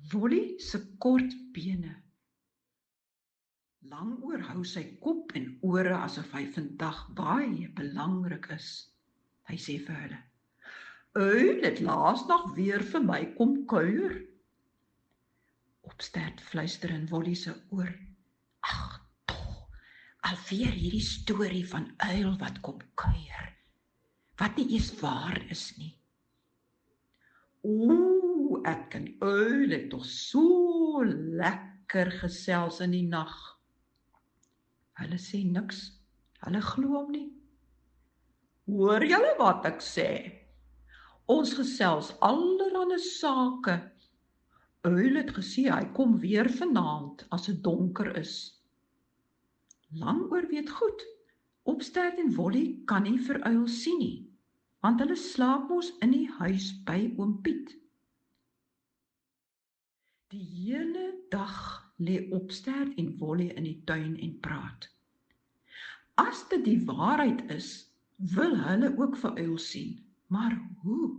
Wolly se kort bene. Langoor hou sy kop en ore asof hy vandag baie belangrik is. Hy sê vir hulle: "Uil het laasnag weer vir my kom kuier." Opstert fluister in Wolly se oor: "Ag, tog, alweer hierdie storie van uil wat kom kuier, wat nie eens waar is nie." "Ooh, ek en uil het tog so lekker gesels in die nag." Hulle sê niks, hulle glo hom nie. "Hoor julle wat ek sê? Ons gesels allerhande sake. Uil het gesê hy kom weer vanaand as dit donker is." Langoor weet goed, Opstert en Wolly kan nie vir uil sien nie, want hulle slaap mos in die huis by oom Piet. Die hele dag lê Opstert en Wolly in die tuin en praat. As dit die waarheid is, wil hulle ook vir uil sien, maar hoe?